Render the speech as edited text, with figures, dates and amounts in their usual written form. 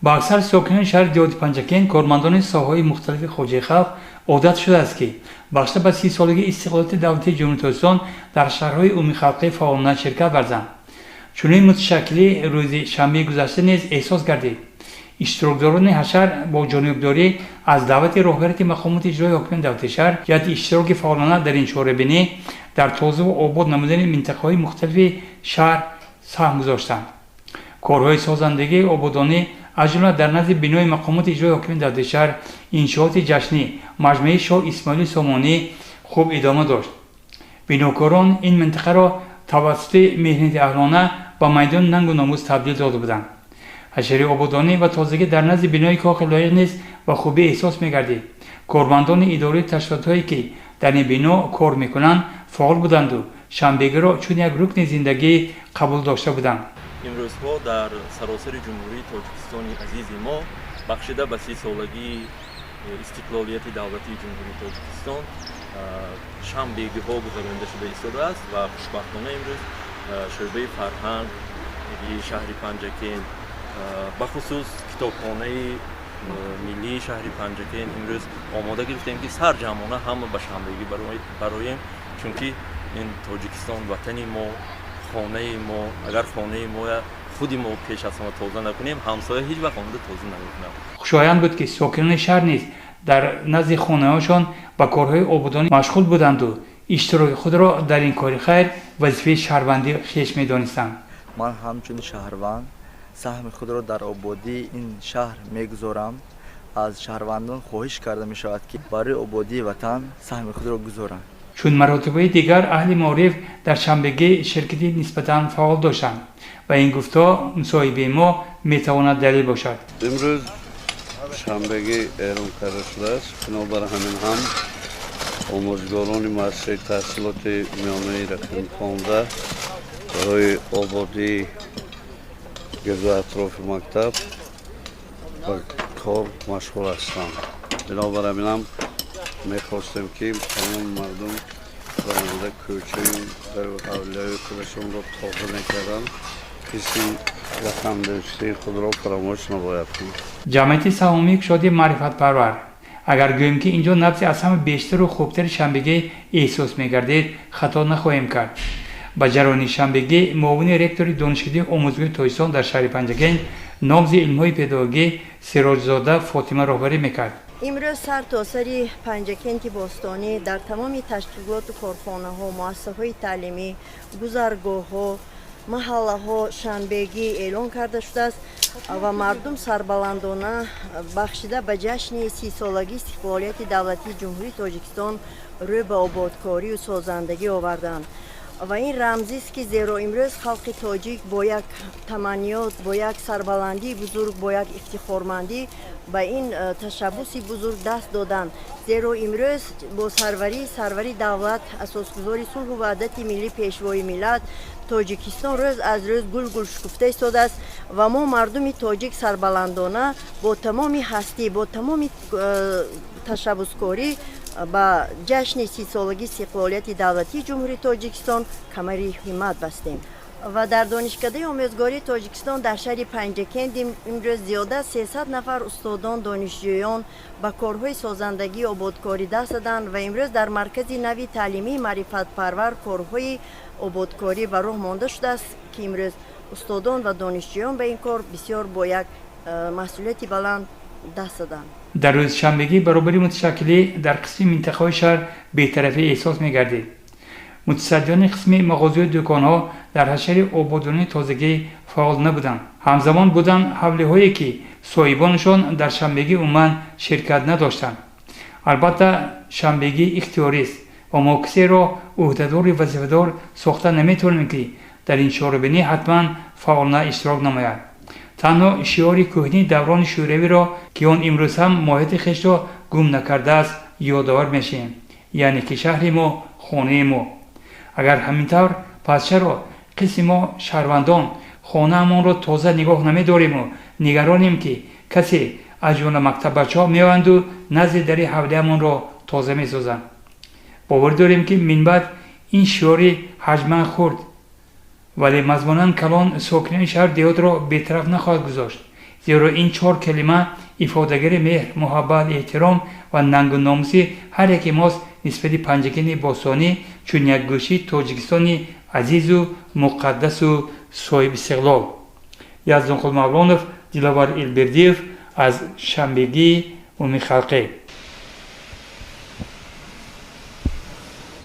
با اکثر ساکنان شهر دیوتی پنجکین کارمندان ساحه‌های مختلف خواجه خلق عادت شده است که بخشیده به 30 سالگی استقلالیت دولتی جمهوری تاجیکستان در شهرهای عمومی خلقی فعالانه شرکت ورزند. چنین متشکلی روز شنبه گذشته نیز احساس گردید. اشتراکداران حشر با جانبداری از دعوت رهبریت مقامات اجرایی حاکمیان دولت شهر جهت اشتراک فعالانه در این چاره‌بینی در تازه و آباد نمودن منطقه‌های مختلف شهر سهم گذاشتند. کارهای سازندگی آبادانی از جمله در نزد بنای مقامات اجرایی حاکمیان دولت شهر انشاءات جشنی مجمع شاه اسماعیل سامانی خوب ادامه داشت. بناکاران این منطقه را توسط مهنت اهلانه به میدان ننگ و ناموس تبدیل داده بودند. حشر آبادانی و تازگی در نزد بنای کاخ لایق نیز به خوبی احساس می‌گردید. کارمندان اداره تشکیلات‌هایی که در این بنا کار می‌کنند فعال بودند و شنبگی را چون یک رکن زندگی قبول داشته بودند. امروزها در سراسر جمهوری تاجیکستان عزیز ما بخشیده به 30 سالگی استقلالیت دولتی جمهوری تاجیکستان شنبگی ها گذرانده شده ایستاده است و خوشبختانه امروز شعبه فرهنگ شهر پنجکین به خصوص کتابخانه ملی شهر پنجکین امروز آماده گرفتیم که سرجمعانه هم به شنبگی برایم، چون که این تاجیکستان وطنی ما، خانه ما، اگر خانه ما خودی ما پیش از همه تازه نکنیم همسایه هیچ وقت خانه تازه نمیکنه. خوشایند بود که ساکنان شهر نیز در نزد خانه‌هاشان با کارهای آبادانی مشغول بودند و اشتراک خود را در این کار خیر وظیفه شهروندی خویش می‌دانستند. من همچون شهروند سهم خود را در آبادی این شهر می‌گذارم. از شهروندان خواهش کرده می‌شود که برای آبادی وطن سهم خود را گذارند. چون مراتبه دیگر اهل معارف در شنبگی شرکتی نسبتاً فعال داشتند و این گفتار مصاحبه ما میتواند دلیل باشد. امروز شنبگی اعلام کرده شده است، بنابر همین هم آموزگاران مؤسسه تحصیلات میانه رقم 15 برای آبادی گرد و اطراف مکتب و کار مشغول هستند. بنابر همین هم میخواستیم که تمام مردم برنامه کوچه در حوله خودشون را تازه میکردن، کسی رقم داشته خود را فراموش نباید کنید. جمعیت سهامی کشادی معرفت پرور اگر گوییم که اینجا نبض از همه بیشتر و خوبتر شنبگی احساس میگردید خطا نخواهیم کرد. با جریان شنبگی معاون رکتور دانشکده آموزگاری تاجیکستان در شهر پنجکین نامزد علم‌های پداگوژی سراجزاده فاطمه راهبری میکرد. امروز سرتاسر پنجکین باستانی در تمام تشکیلات و کارخانه‌ها، مؤسسه‌های تعلیمی، گذرگاه‌ها، محله‌ها شنبگی اعلان کرده شده است و مردم سربلندانه بخشیده به جشن 30 سالگی استقلالیت دولتی جمهوری تاجیکستان روی به آبادکاری و سازندگی آوردند. و این رمزی است که زیرا امروز خلق تاجیک با یک تمنیات، با یک سربلندی بزرگ، با یک افتخارمندی به این تشبث بزرگ دست دادند. زیرا امروز با سروری دولت اساسگذار صلح و وحدت ملی پیشوای ملت تاجیکستان روز از روز گل شکفته ایستاده است و ما مردم تاجیک سربلندانه با تمام هستی، با تمام تشبثکاری با جشن 30 سالگی استقلالیت دولتی جمهوری تاجیکستان کمری همت بستیم. و در دانشکده آموزگاری تاجیکستان در شهر پنجکین امروز زیاده از 300 نفر استادان دانشجویان با کارهای سازندگی آبادکاری دست دادند و امروز در مرکز نوی تعلیمی معرفت پرور کارهای آبادکاری به راه مانده شده است که امروز استادان و دانشجویان به این کار بسیار با یک مسئولیت بلند دست دادند. در روز شنبگی برابری متشکلی در قسم منطقه‌های شهر بی‌طرفی احساس می‌گردید. متصدیان قسم مغازه و دکان‌ها در حشر آبادانی تازگی فعال نبودند. همزمان بودند حوله‌هایی که صاحبانشان در شنبگی عموماً شرکت نداشتند. البته شنبگی اختیاری است و ما کسی را عهده‌دار وظیفه‌دار ساخته نمی‌توانیم که در این چاره‌بینی حتماً فعالانه اشتراک نماید. تنها شعار کهنی دوران شوروی را که آن امروز هم ماهیت خویش را گم نکرده است یادآور میشیم، یعنی که شهر ما خانه ما. اگر همینطور پس چرا قسم ما شهروندان خانه‌مان را تازه نگاه نمی‌داریم و نگرانیم که کسی از جمله مکتب بچه‌ها میآیند و نزد در حوله‌مان را تازه می‌سازند. باور داریم که من بعد این شعار حجما خورد ولی مضمونا کلان ساکنان شهر دیوت را بی‌طرف نخواهد گذاشت، зеро ин 4 калима ифодагари меҳр, муҳаббат, эҳтиром ва нангу номуси ҳар яке мост нисбати панҷакени бостонӣ чун якгӯши Тоҷикистони азизу муқаддасу соҳибистиқлол. Яздонқул Мавлонов, Диловар Илбердиев аз Шанбеги Умми Халқӣ.